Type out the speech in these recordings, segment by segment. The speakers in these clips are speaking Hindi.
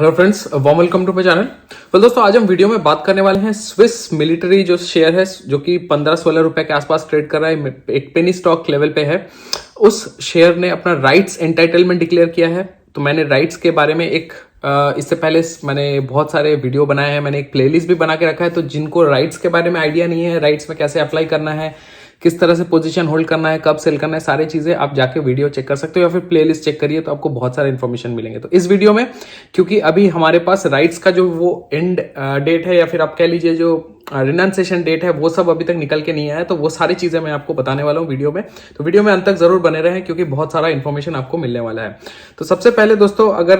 Hello friends, warm welcome to my channel. तो दोस्तों, आज हम वीडियो में बात करने वाले हैं स्विस मिलिट्री जो शेयर है, जो कि 15-16 रुपए के आसपास ट्रेड कर रहा है, एक पेनी स्टॉक लेवल पे है। उस शेयर ने अपना राइट्स एंटाइटलमेंट डिक्लेयर किया है। तो मैंने राइट्स के बारे में इससे पहले मैंने बहुत सारे वीडियो बनाए हैं, मैंने एक प्लेलिस्ट भी बना के रखा है। तो जिनको राइट्स के बारे में आइडिया नहीं है, राइट्स में कैसे अप्लाई करना है, किस तरह से पोजीशन होल्ड करना है, कब सेल करना है, सारी चीजें आप जाके वीडियो चेक कर सकते हो या फिर प्लेलिस्ट चेक करिए, तो आपको बहुत सारे इन्फॉर्मेशन मिलेंगे। तो इस वीडियो में, क्योंकि अभी हमारे पास राइट्स का जो वो एंड डेट है, या फिर आप कह लीजिए जो रिनाउंसिएशन डेट है, वो सब अभी तक निकल के नहीं आया है, तो वो सारी चीजें मैं आपको बताने वाला हूँ वीडियो में। तो वीडियो में अंत तक जरूर बने रहें, क्योंकि बहुत सारा इन्फॉर्मेशन आपको मिलने वाला है। तो सबसे पहले दोस्तों, अगर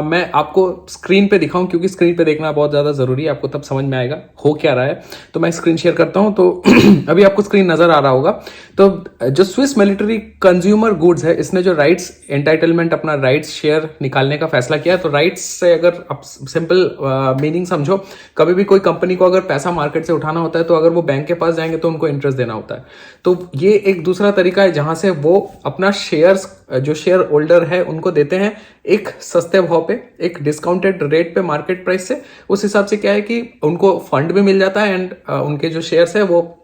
मैं आपको स्क्रीन पे दिखाऊं, क्योंकि स्क्रीन पे देखना बहुत ज्यादा जरूरी है, आपको तब समझ में आएगा हो क्या रहा है। तो मैं स्क्रीन शेयर करता हूं। तो अभी आपको स्क्रीन नजर आ रहा होगा। तो जो स्विस मिलिट्री कंज्यूमर गुड्स है, इसने जो राइट्स एंटाइटलमेंट, अपना राइट्स शेयर निकालने का फैसला किया है। तो राइट्स से अगर आप सिंपल मीनिंग समझो, कभी भी कोई कंपनी को अगर पैसा मार्केट से उठाना होता है, तो अगर वो बैंक के पास जाएंगे तो उनको इंटरेस्ट देना होता है। तो ये एक दूसरा तरीका है जहां से वो अपना शेयर्स, जो शेयर होल्डर है, उनको देते हैं एक सस्ते भाव पे, एक डिस्काउंटेड रेट पे मार्केट प्राइस से। उस हिसाब से क्या है कि उनको फंड भी मिल जाता है एंड उनके जो शेयर्स है वो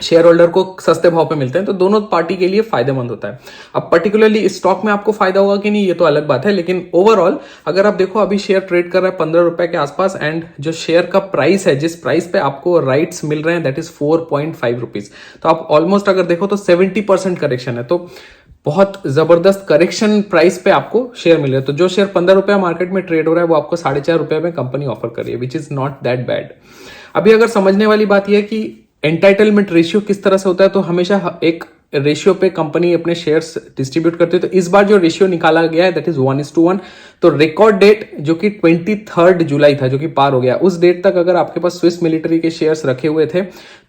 शेयर होल्डर को सस्ते भाव पे मिलते हैं। तो दोनों पार्टी के लिए फायदेमंद होता है। अब पर्टिकुलरली इस स्टॉक में आपको फायदा होगा कि नहीं, ये तो अलग बात है, लेकिन ओवरऑल अगर आप देखो, अभी शेयर ट्रेड कर रहा है 15 रुपए के आसपास, एंड जो शेयर का प्राइस है, जिस प्राइस पे आपको राइट्स मिल रहे हैं, दैट इज 4.5 रुपीज। तो आप ऑलमोस्ट अगर देखो तो 70% करेक्शन है। तो बहुत जबरदस्त करेक्शन प्राइस पे आपको शेयर मिल रहा है। तो जो शेयर 15 रुपए मार्केट में ट्रेड हो रहा है, वो आपको 4.5 रुपए में कंपनी ऑफर कर रही है, which is not that bad. अभी अगर समझने वाली बात यह है कि एंटाइटलमेंट रेशियो किस तरह से होता है। तो हमेशा एक रेशियो पे कंपनी अपने शेयर्स डिस्ट्रीब्यूट करती है। तो इस बार जो रेशियो निकाला गया है, दैट इज 1:1। तो रिकॉर्ड डेट जो कि 23 जुलाई था, जो कि पार हो गया, उस डेट तक अगर आपके पास स्विस मिलिट्री के शेयर्स रखे हुए थे,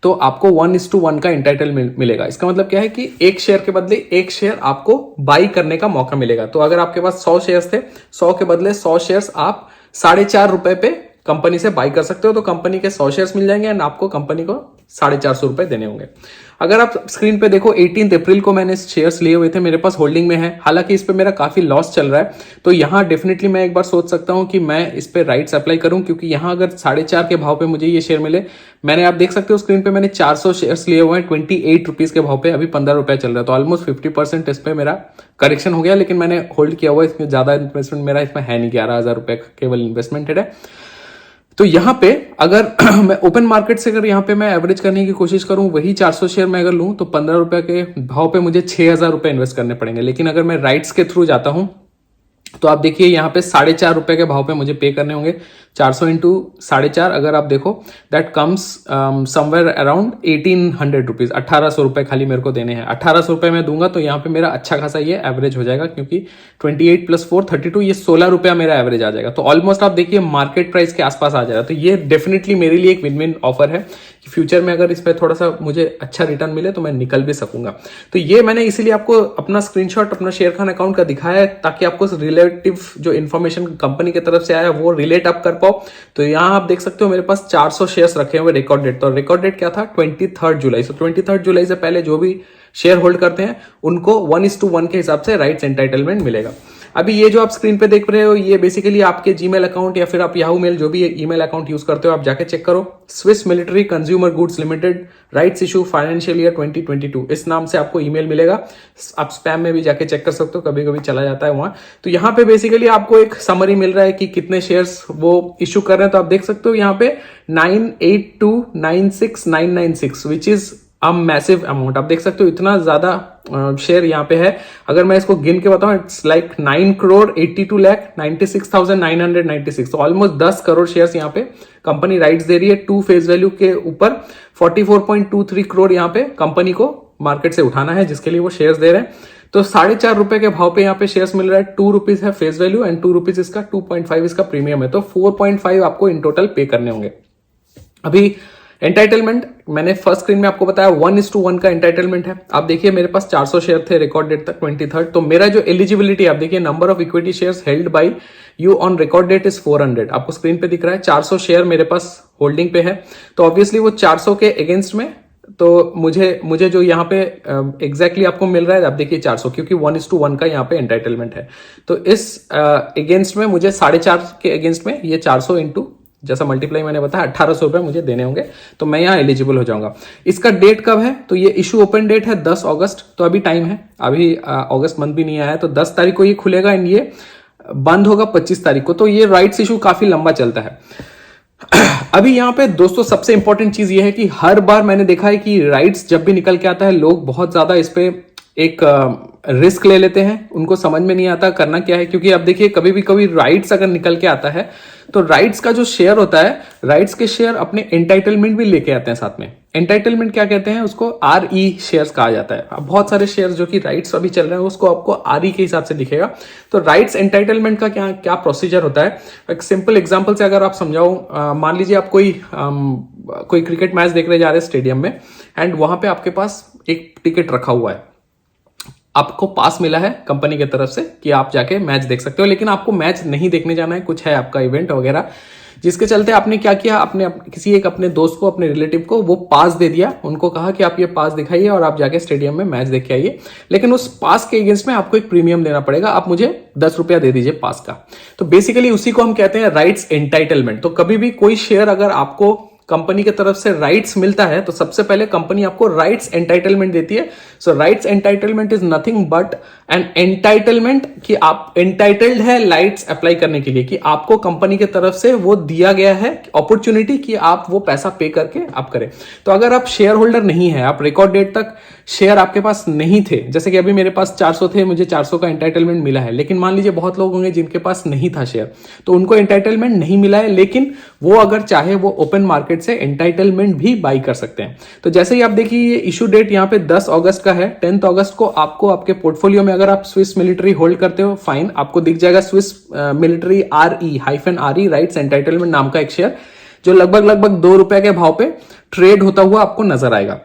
तो आपको 1:1 का एंटाइटलमेंट मिलेगा। इसका मतलब क्या है कि एक शेयर के बदले एक शेयर आपको बाई करने का मौका मिलेगा। तो अगर आपके पास 100 शेयर्स थे, 100 के बदले 100 शेयर्स आप 4.5 रुपए पे कंपनी से बाई कर सकते हो। तो कंपनी के 100 शेयर्स मिल जाएंगे एंड आपको कंपनी को 450 रुपए देने होंगे। अगर आप स्क्रीन पे देखो, 18 अप्रैल को मैंने शेयर्स लिए हुए थे, मेरे पास होल्डिंग में है। हालांकि इस पे मेरा काफी लॉस चल रहा है। तो यहां डेफिनेटली मैं एक बार सोच सकता हूं कि मैं इस पे राइट्स अप्लाई करूं, क्योंकि यहां अगर 4.5 के भाव पे मुझे ये शेयर मिले, मैंने, आप देख सकते हो स्क्रीन पे, मैंने 400 शेयर्स लिए हुए हैं 28 रुपीज के भाव पे। अभी 15 रुपए चल रहा है, तो ऑलमोस्ट 50% इस पे मेरा करेक्शन हो गया। लेकिन मैंने होल्ड किया हुआ है, इसमें ज्यादा इन्वेस्टमेंट मेरा इसमें है नहीं, 11,000 रुपए केवल इन्वेस्टमेंट है। तो यहां पे अगर मैं ओपन मार्केट से अगर यहां पे मैं एवरेज करने की कोशिश करूं, वही 400 शेयर मैं अगर लूं, तो 15 रुपए के भाव पे मुझे 6,000 रुपए इन्वेस्ट करने पड़ेंगे। लेकिन अगर मैं राइट्स के थ्रू जाता हूं, तो आप देखिए यहाँ पे 4.5 रुपए के भाव पे मुझे पे करने होंगे। 400 इंटू 4.5 अगर आप देखो, that comes somewhere around 1800 rupees. 1800 रुपए खाली मेरे को देने हैं। 1800 रुपए मैं दूंगा तो यहाँ पे मेरा अच्छा खासा ये एवरेज हो जाएगा, क्योंकि 28 + 4 32, ये 16 रुपया मेरा एवरेज आ जाएगा। तो ऑलमोस्ट आप देखिए मार्केट प्राइस के आसपास आ जाएगा। तो ये डेफिनेटली मेरे लिए एक विन विन ऑफर है कि फ्यूचर में अगर इस पर थोड़ा सा मुझे अच्छा रिटर्न मिले तो मैं निकल भी सकूंगा। तो ये मैंने इसीलिए आपको अपना स्क्रीनशॉट अपना शेयर खान अकाउंट का दिखाया है, ताकि आपको रिलेटिव जो इन्फॉर्मेशन कंपनी की तरफ से आया वो रिलेट आप कर पाओ। तो यहां आप देख सकते हो मेरे पास 400 शेयर्स रखे हुए रिकॉर्ड डेट। तो रिकॉर्ड डेट क्या था? 23 जुलाई। सो 23 जुलाई से पहले जो भी शेयर होल्ड करते हैं, उनको 1:1 के हिसाब से राइट्स एंटाइटलमेंट मिलेगा। अभी ये जो आप स्क्रीन पे देख रहे हो, ये बेसिकली आपके जीमेल अकाउंट या फिर आप याहू मेल, जो भी ईमेल अकाउंट यूज करते हो, आप जाके चेक करो। Swiss military consumer goods limited rights issue financial year 2022, इस नाम से आपको ईमेल मिलेगा। आप स्पैम में भी जाके चेक कर सकते हो, कभी कभी चला जाता है वहां। तो यहाँ पे बेसिकली आपको एक समरी मिल रहा है कि कितने शेयर्स वो इशू कर रहे हैं। तो आप देख सकते हो यहाँ पे 98296,996, which is a massive amount. आप देख सकते हो इतना ज्यादा शेयर यहाँ पे है। अगर मैं इसको गिन के बताऊं, इट्स लाइक 9,82,96,996। तो ऑलमोस्ट 10 करोड़ शेयर्स यहाँ पे कंपनी राइट्स दे रही है। 2 फेस वैल्यू के ऊपर 44.23 करोड़ यहाँ पे कंपनी को मार्केट से उठाना है, जिसके लिए वो शेयर्स दे रहे हैं। तो 4.5 रुपए के भाव पे यहाँ पे शेयर्स मिल रहा है। 2 रुपीज है फेस वैल्यू एंड 2 रुपीज इसका 2.5 इसका प्रीमियम है। तो 4.5 आपको इन टोटल पे करने होंगे। अभी एंटाइटलमेंट मैंने फर्स्ट स्क्रीन में आपको बताया 1:1 का एंटाइटलमेंट है। आप देखिए मेरे पास 400 शेयर थे रिकॉर्ड डेट तक 23। तो मेरा जो एलिजिबिलिटी, आप देखिए, number of equity shares held by you on record date is 400। आपको स्क्रीन पे दिख रहा है 400 शेयर मेरे पास होल्डिंग पे है। तो ऑब्वियसली वो 400 के अगेंस्ट में तो मुझे जो यहाँ पे एग्जैक्टली आपको मिल रहा है, आप देखिए 400, क्योंकि 1:1 का यहाँ पे एंटाइटलमेंट है। तो इस अगेंस्ट में मुझे 4.5 के अगेंस्ट में ये 400 इंटू जैसा मल्टीप्लाई मैंने बताया 1800 रुपए मुझे देने होंगे, तो मैं यहाँ एलिजिबल हो जाऊंगा। इसका डेट कब है, तो ये इशू ओपन डेट है 10 अगस्त, तो अभी टाइम है, अभी अगस्त मंथ भी नहीं आया है, तो 10 तारीख को ये खुलेगा एंड ये बंद होगा 25 तारीख को। तो ये राइट्स इशू काफी लंबा चलता है। अभी यहाँ पे दोस्तों सबसे इंपॉर्टेंट चीज ये है कि हर बार मैंने देखा है कि राइट्स जब भी निकल के आता है, लोग बहुत ज्यादा इस पे एक रिस्क ले लेते हैं, उनको समझ में नहीं आता करना क्या है। क्योंकि अब देखिए कभी राइट्स अगर निकल के आता है तो राइट्स का जो शेयर होता है, राइट्स के शेयर अपने एंटाइटलमेंट भी लेके आते हैं साथ में। एंटाइटलमेंट क्या कहते हैं, उसको RE शेयर्स कहा जाता है। अब बहुत सारे शेयर्स जो कि राइट्स अभी चल रहे हैं उसको आपको RE के हिसाब से दिखेगा। तो राइट्स एंटाइटलमेंट का क्या क्या प्रोसीजर होता है, एक सिंपल एग्जांपल से अगर आप समझाऊं, मान लीजिए आप कोई क्रिकेट मैच देखने जा रहे हैं स्टेडियम में, एंड वहां पे आपके पास एक टिकट रखा हुआ है, आपको पास मिला है कंपनी की तरफ से कि आप जाके मैच देख सकते हो, लेकिन आपको मैच नहीं देखने जाना है, कुछ है आपका इवेंट वगैरह, जिसके चलते आपने क्या किया, आपने किसी एक अपने दोस्त को, अपने रिलेटिव को वो पास दे दिया, उनको कहा कि आप ये पास दिखाइए और आप जाके स्टेडियम में मैच देख के आइए। लेकिन उस पास के अगेंस्ट में आपको एक प्रीमियम देना पड़ेगा, आप मुझे 10 रुपया दे दीजिए पास का। तो बेसिकली उसी को हम कहते हैं राइट्स एंटाइटलमेंट। तो कभी भी कोई शेयर अगर आपको कंपनी की तरफ से राइट्स मिलता है तो सबसे पहले कंपनी आपको राइट्स एंटाइटलमेंट देती है। So rights entitlement is nothing but an entitlement कि आप एंटाइटल्ड है राइट्स अप्लाई करने के लिए, कि आपको कंपनी की तरफ से वो दिया गया है अपॉर्चुनिटी कि आप वो पैसा पे करके आप करें। तो अगर आप शेयर होल्डर नहीं है, आप रिकॉर्ड डेट तक शेयर आपके पास नहीं थे, जैसे कि अभी मेरे पास 400 थे, मुझे 400 का एंटाइटलमेंट मिला है, लेकिन मान लीजिए बहुत लोग होंगे जिनके पास नहीं था शेयर, तो उनको एंटाइटलमेंट नहीं मिला है, लेकिन वो अगर चाहे वो ओपन मार्केट से एंटाइटलमेंट भी बाई कर सकते हैं। तो जैसे ही आप देखिए ये इशू डेट यहाँ पे 10 अगस्त का है, 10 अगस्त को आपको आपके पोर्टफोलियो में अगर आप स्विस मिलिट्री होल्ड करते हो, फाइन, आपको दिख जाएगा Swiss military RE rights entitlement नाम का एक शेयर, जो लगभग 2 रुपए के भाव पे ट्रेड होता हुआ आपको नजर आएगा।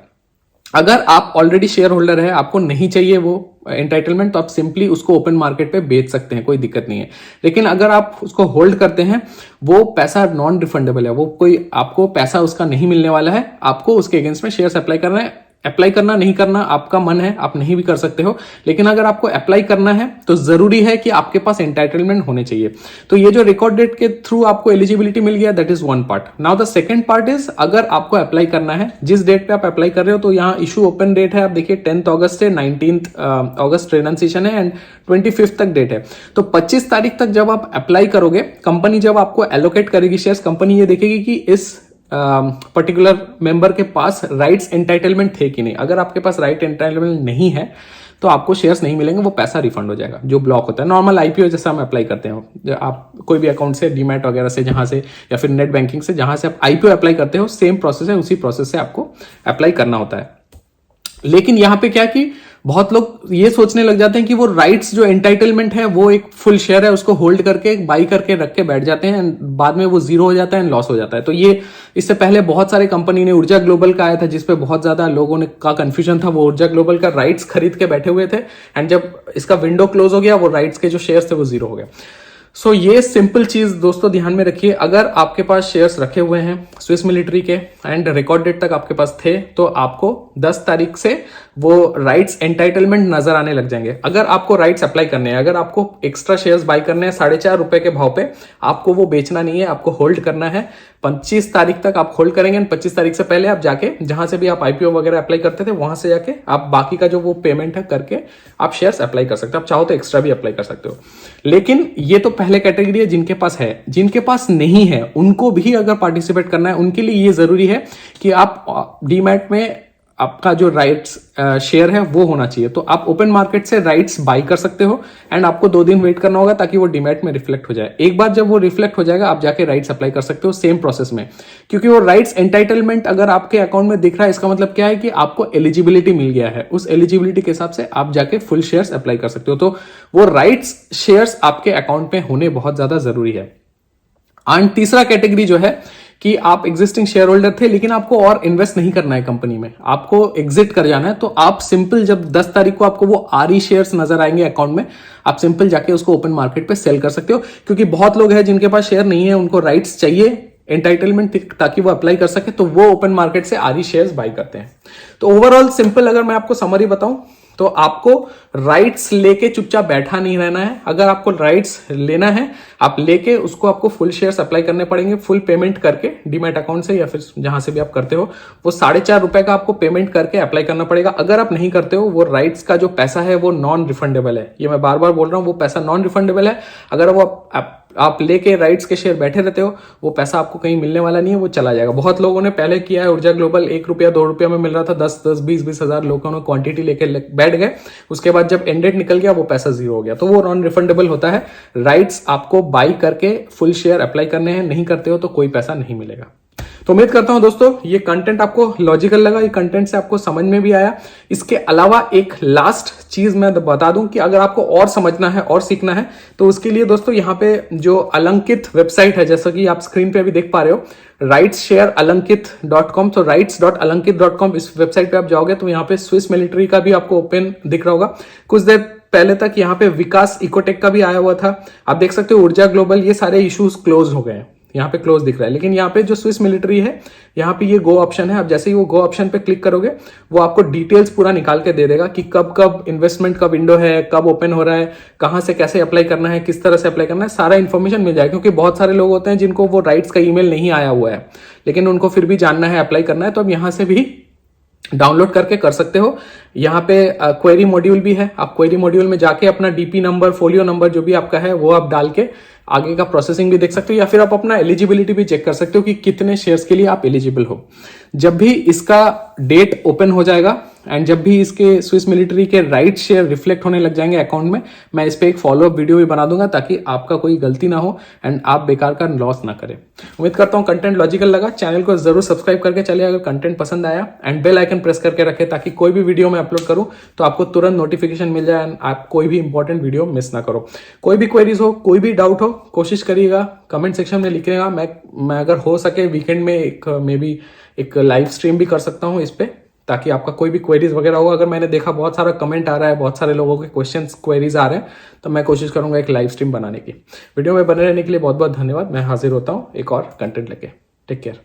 अगर आप ऑलरेडी शेयर होल्डर है, आपको नहीं चाहिए वो एंटाइटलमेंट, तो आप सिंपली उसको ओपन मार्केट पे बेच सकते हैं, कोई दिक्कत नहीं है। लेकिन अगर आप उसको होल्ड करते हैं, वो पैसा नॉन रिफंडेबल है, वो कोई आपको पैसा उसका नहीं मिलने वाला है, आपको उसके अगेंस्ट में शेयर्स अप्लाई करना है। अप्लाई करना नहीं करना आपका मन है, आप नहीं भी कर सकते हो, लेकिन अगर आपको अप्लाई करना है तो जरूरी है कि आपके पास एंटाइटलमेंट होने चाहिए। तो ये जो रिकॉर्ड डेट के थ्रू आपको एलिजिबिलिटी मिल गया, that is one part. Now the second part is, अगर आपको अप्लाई करना है, जिस डेट पे आप अप्लाई कर रहे हो, तो यहाँ इशू ओपन डेट है, आप देखिए 10 अगस्त से 19 अगस्त रेनसेशन है एंड 25 तक डेट है। तो 25 तारीख तक जब आप अप्लाई करोगे, कंपनी जब आपको एलोकेट करेगी शेयर्स, कंपनी ये देखेगी कि इस पर्टिकुलर मेंबर के पास राइट्स एंटाइटलमेंट थे कि नहीं। अगर आपके पास राइट एंटाइटलमेंट नहीं है तो आपको शेयर्स नहीं मिलेंगे, वो पैसा रिफंड हो जाएगा जो ब्लॉक होता है। नॉर्मल IPO जैसा हम अप्लाई करते हैं, आप कोई भी अकाउंट से, डीमैट वगैरह से, जहां से, या फिर नेट बैंकिंग से, जहां से आप IPO अप्लाई करते हो, सेम प्रोसेस है, उसी प्रोसेस से आपको अप्लाई करना होता है। लेकिन यहां पे क्या कि बहुत लोग ये सोचने लग जाते हैं कि वो राइट्स जो एंटाइटलमेंट है वो एक फुल शेयर है, उसको होल्ड करके बाई करके रख के बैठ जाते हैं, बाद में वो जीरो हो जाता है, लॉस हो जाता है। तो ये इससे पहले बहुत सारे कंपनी ने, ऊर्जा ग्लोबल का आया था जिसपे बहुत ज्यादा लोगों ने का कंफ्यूजन था, वो ऊर्जा ग्लोबल का राइट्स खरीद के बैठे हुए थे, एंड जब इसका विंडो क्लोज हो गया, वो राइट्स के जो शेयर्स थे वो जीरो हो गए। सो ये सिंपल चीज दोस्तों ध्यान में रखिए, अगर आपके पास शेयर्स रखे हुए हैं स्विस मिलिट्री के एंड रिकॉर्ड डेट तक आपके पास थे, तो आपको 10 तारीख से वो राइट्स एंटाइटलमेंट नजर आने लग जाएंगे। अगर आपको राइट्स अप्लाई करने हैं, अगर आपको एक्स्ट्रा शेयर्स बाय करने हैं 4.5 रुपए के भाव पे, आपको वो बेचना नहीं है, आपको होल्ड करना है। 25 तारीख तक आप होल्ड करेंगे, 25 तारीख से पहले आप जाके, जहां से भी आप IPO वगैरह अप्लाई करते थे, वहां से जाके आप बाकी का जो वो पेमेंट है करके आप शेयर्स अप्लाई कर सकते हो। आप चाहो तो एक्स्ट्रा भी अप्लाई कर सकते हो। लेकिन ये तो पहले कैटेगरी है जिनके पास है। जिनके पास नहीं है उनको भी अगर पार्टिसिपेट करना है, उनके लिए ये जरूरी है कि आप डीमैट में आपका जो राइट्स शेयर है वो होना चाहिए। तो आप ओपन मार्केट से राइट्स बाई कर सकते हो, एंड आपको 2 दिन वेट करना होगा ताकि वो डीमैट में रिफ्लेक्ट हो जाए। एक बार जब वो रिफ्लेक्ट हो जाएगा, आप जाके राइट्स अप्लाई कर सकते हो सेम प्रोसेस में, क्योंकि वो राइट्स एंटाइटलमेंट अगर आपके अकाउंट में दिख रहा है, इसका मतलब क्या है कि आपको एलिजिबिलिटी मिल गया है। उस एलिजिबिलिटी के हिसाब से आप जाके फुल शेयर्स अप्लाई कर सकते हो। तो वो राइट्स शेयर्स आपके अकाउंट में होने बहुत ज्यादा जरूरी है। एंड तीसरा कैटेगरी जो है कि आप एग्जिस्टिंग शेयर होल्डर थे, लेकिन आपको और इन्वेस्ट नहीं करना है कंपनी में, आपको एग्जिट कर जाना है, तो आप सिंपल जब 10 तारीख को आपको वो RE शेयर्स नजर आएंगे अकाउंट में, आप सिंपल जाके उसको ओपन मार्केट पे सेल कर सकते हो। क्योंकि बहुत लोग हैं जिनके पास शेयर नहीं है, उनको राइट्स चाहिए, एंटाइटलमेंट ताकि वो अप्लाई कर सके, तो वो ओपन मार्केट से आदि शेयर्स बाई करते हैं। तो ओवरऑल सिंपल अगर मैं आपको समरी बताऊं तो आपको राइट्स लेके चुपचाप बैठा नहीं रहना है। अगर आपको राइट्स लेना है, आप लेके उसको आपको फुल शेयर्स अप्लाई करने पड़ेंगे, फुल पेमेंट करके डीमैट अकाउंट से या फिर जहां से भी आप करते हो, वो 4.5 रुपए का आपको पेमेंट करके अप्लाई करना पड़ेगा। अगर आप नहीं करते हो, वो राइट्स का जो पैसा है वो नॉन रिफंडेबल है। ये मैं बार बार बोल रहा हूं, वो पैसा नॉन रिफंडेबल है। अगर वो आप लेके राइट्स के शेयर बैठे रहते हो, वो पैसा आपको कहीं मिलने वाला नहीं है, वो चला जाएगा। बहुत लोगों ने पहले किया है, ऊर्जा ग्लोबल 1 रुपया 2 रुपया में मिल रहा था, 10-10 20-20 हजार लोगों ने क्वांटिटी लेके बैठ गए। उसके बाद जब एंड डेट निकल गया, वो पैसा जीरो हो गया। तो वो नॉन रिफंडेबल होता है। राइट्स आपको बाई करके फुल शेयर अप्लाई करने हैं, नहीं करते हो तो कोई पैसा नहीं मिलेगा। तो उम्मीद करता हूं दोस्तों ये कंटेंट आपको लॉजिकल लगा, ये कंटेंट से आपको समझ में भी आया। इसके अलावा एक लास्ट चीज मैं बता दूं कि अगर आपको और समझना है और सीखना है, तो उसके लिए दोस्तों यहाँ पे जो अलंकित वेबसाइट है, जैसा कि आप स्क्रीन पे अभी देख पा रहे हो, rightssharealankit.com, तो rights.alankit.com, इस वेबसाइट पे आप जाओगे तो यहाँ पे स्विस मिलिट्री का भी आपको ओपन दिख रहा होगा। कुछ देर पहले तक यहाँ पे विकास इकोटेक का भी आया हुआ था। आप देख सकते हो ऊर्जा ग्लोबल, ये सारे इश्यूज क्लोज हो गए हैं, यहाँ पे क्लोज दिख रहा है। लेकिन यहाँ पे जो स्विस मिलिट्री है, यहाँ पे ये गो ऑप्शन है। अब जैसे ही वो गो ऑप्शन पे क्लिक करोगे, वो आपको डिटेल्स पूरा निकाल के दे देगा कि कब कब इन्वेस्टमेंट का विंडो है, कब ओपन हो रहा है, कहाँ से कैसे अप्लाई करना है, किस तरह से अप्लाई करना है, सारा इन्फॉर्मेशन मिल जाएगा। क्योंकि बहुत सारे लोग होते हैं जिनको वो राइट्स का ईमेल नहीं आया हुआ है, लेकिन उनको फिर भी जानना है, अप्लाई करना है, तो अब यहाँ से भी डाउनलोड करके कर सकते हो। यहाँ पे क्वेरी मॉड्यूल भी है। आप क्वेरी मॉड्यूल में जाके अपना डीपी नंबर, फोलियो नंबर जो भी आपका है, वो आप डाल के आगे का प्रोसेसिंग भी देख सकते हो, या फिर आप अपना एलिजिबिलिटी भी चेक कर सकते हो कि कितने शेयर्स के लिए आप एलिजिबल हो। जब भी इसका डेट ओपन हो जाएगा एंड जब भी इसके स्विस मिलिट्री के राइट शेयर रिफ्लेक्ट होने लग जाएंगे अकाउंट में, मैं इस पे एक फॉलोअप वीडियो भी बना दूंगा ताकि आपका कोई गलती ना हो एंड आप बेकार का लॉस ना करें। उम्मीद करता हूं कंटेंट लॉजिकल लगा। चैनल को जरूर सब्सक्राइब करके चलिए अगर कंटेंट पसंद आया, एंड बेल आइकन प्रेस करके रखें ताकि कोई भी वीडियो मैं अपलोड करूं तो आपको तुरंत नोटिफिकेशन मिल जाए एंड आप कोई भी इंपॉर्टेंट वीडियो मिस ना करो। कोई भी क्वेरीज हो, कोई भी डाउट हो, कोशिश करिएगा कमेंट सेक्शन में लिखिएगा। मैं अगर हो सके वीकेंड में एक लाइव स्ट्रीम भी कर सकता हूं इस पे, ताकि आपका कोई भी क्वेरीज वगैरह होगा। अगर मैंने देखा बहुत सारा कमेंट आ रहा है, बहुत सारे लोगों के क्वेश्चंस क्वेरीज आ रहे हैं, तो मैं कोशिश करूंगा एक लाइव स्ट्रीम बनाने की। वीडियो में बने रहने के लिए बहुत बहुत धन्यवाद। मैं हाजिर होता हूं एक और कंटेंट लेके। Take care.